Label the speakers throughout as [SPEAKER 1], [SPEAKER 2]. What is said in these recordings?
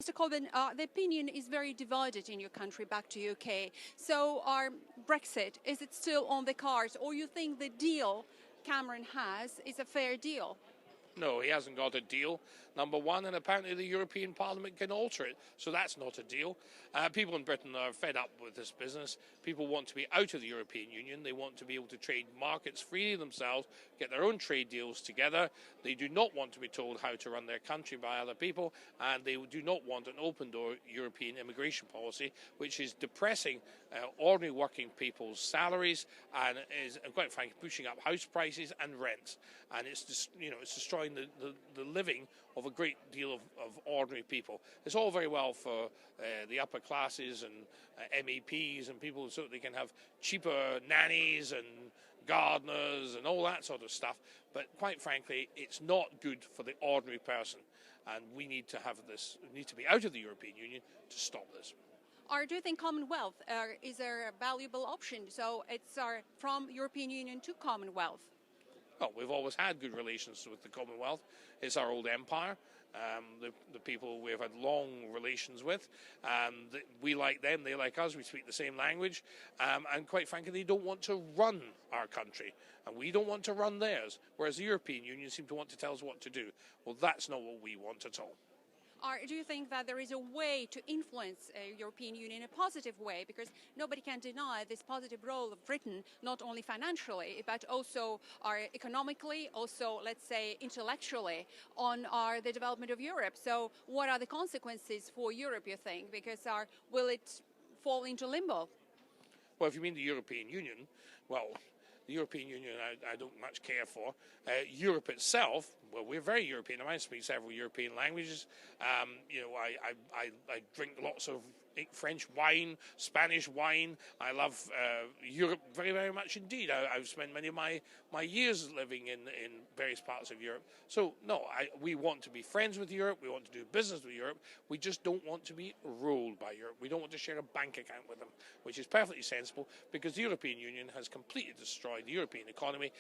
[SPEAKER 1] Mr. Coburn, the opinion is very divided in your country, back to UK. So our Brexit, is it still on the cards, or you think the deal Cameron has is a fair deal?
[SPEAKER 2] No, he hasn't got a deal, number one, and apparently the European Parliament can alter it, so that's not a deal. People in Britain are fed up with this business. People want to be out of the European Union. They want to be able to trade markets freely themselves, get their own trade deals together. They do not want to be told how to run their country by other people, and they do not want an open-door European immigration policy, which is depressing ordinary working people's salaries and is, quite frankly, pushing up house prices and rents. And it's just, it's destroying the living of a great deal of ordinary people. It's all very well for the upper classes and MEPs and people so they can have cheaper nannies and gardeners and all that sort of stuff. But quite frankly, it's not good for the ordinary person. And we need to have this, we need to be out of the European Union to stop this.
[SPEAKER 1] Or do you think Commonwealth is a valuable option? So it's from European Union to Commonwealth.
[SPEAKER 2] Well, we've always had good relations with the Commonwealth. It's our old empire. The people we've had long relations with. We like them, they like us, we speak the same language. And quite frankly, they don't want to run our country. And we don't want to run theirs. Whereas the European Union seem to want to tell us what to do. Well, that's not what we want at all.
[SPEAKER 1] Or do you think that there is a way to influence the European Union in a positive way? Because nobody can deny this positive role of Britain, not only financially, but also economically, also, let's say, intellectually, on the development of Europe. So what are the consequences for Europe, you think? Because will it fall into limbo?
[SPEAKER 2] Well, if you mean the European Union, well, the European Union I don't much care for. Europe itself, well, we're very European. I speak several European languages. I drink lots of French wine, Spanish wine. I love Europe very, very much indeed. I've spent many of my years living in various parts of Europe. So, no, we want to be friends with Europe. We want to do business with Europe. We just don't want to be ruled by Europe. We don't want to share a bank account with them, which is perfectly sensible because the European Union has completely destroyed the European economy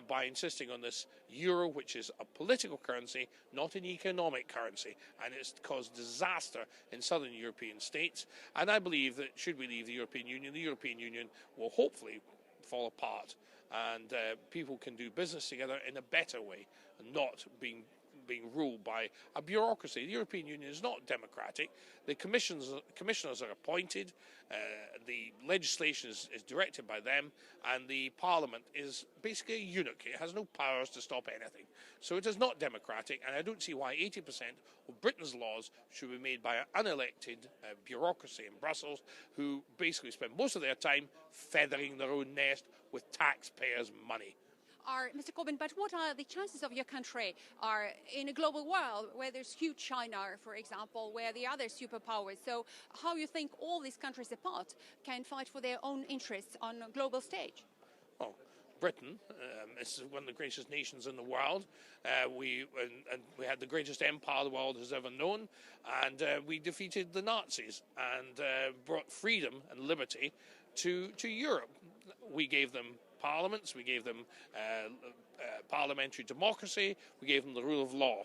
[SPEAKER 2] by insisting on this euro, which is a political currency, not an economic currency. And it's caused disaster in southern European states. And I believe that should we leave the European Union will hopefully fall apart and people can do business together in a better way and not being ruled by a bureaucracy. The European Union is not democratic. The commissioners are appointed, the legislation is directed by them, and the Parliament is basically a eunuch. It has no powers to stop anything. So it is not democratic, and I don't see why 80% of Britain's laws should be made by an unelected bureaucracy in Brussels who basically spend most of their time feathering their own nest with taxpayers' money.
[SPEAKER 1] Mr. Coburn, but what are the chances of your country in a global world where there's huge China, for example, where the other superpowers? So how you think all these countries apart can fight for their own interests on a global stage?
[SPEAKER 2] Well, Britain is one of the greatest nations in the world. We had the greatest empire the world has ever known, and we defeated the Nazis and brought freedom and liberty to Europe. We gave them parliaments, we gave them parliamentary democracy, we gave them the rule of law,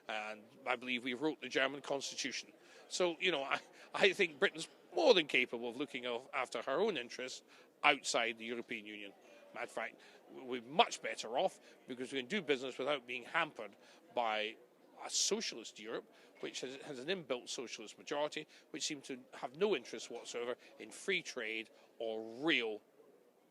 [SPEAKER 2] and I believe we wrote the German constitution. So, I think Britain's more than capable of looking after her own interests outside the European Union. Matter of fact, we're much better off because we can do business without being hampered by a socialist Europe, which has an inbuilt socialist majority, which seems to have no interest whatsoever in free trade or real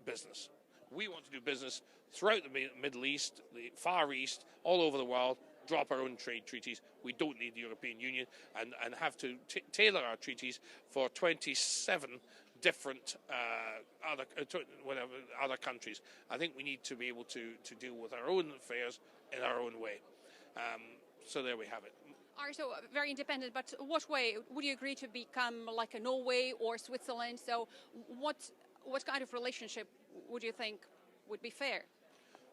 [SPEAKER 2] business. We want to do business throughout the Middle East, the Far East, all over the world, drop our own trade treaties. We don't need the European Union and have to tailor our treaties for 27 different other countries. I think we need to be able to deal with our own affairs in our own way. So there we have it.
[SPEAKER 1] So very independent, but what way? Would you agree to become like a Norway or Switzerland? So what kind of relationship would you think would be fair?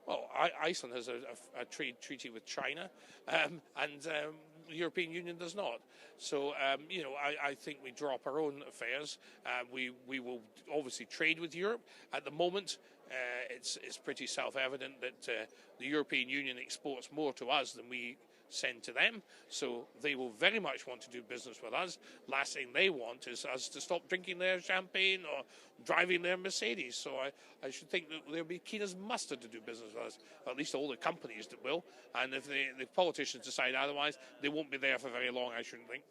[SPEAKER 2] Well, Iceland has a trade treaty with China, and the European Union does not. So, I think we draw up our own affairs. We will obviously trade with Europe. At the moment, it's pretty self-evident that the European Union exports more to us than we send to them. So they will very much want to do business with us. Last thing they want is us to stop drinking their champagne or driving their Mercedes. So I should think that they'll be keen as mustard to do business with us, at least all the companies that will. And if the politicians decide otherwise, they won't be there for very long, I shouldn't think.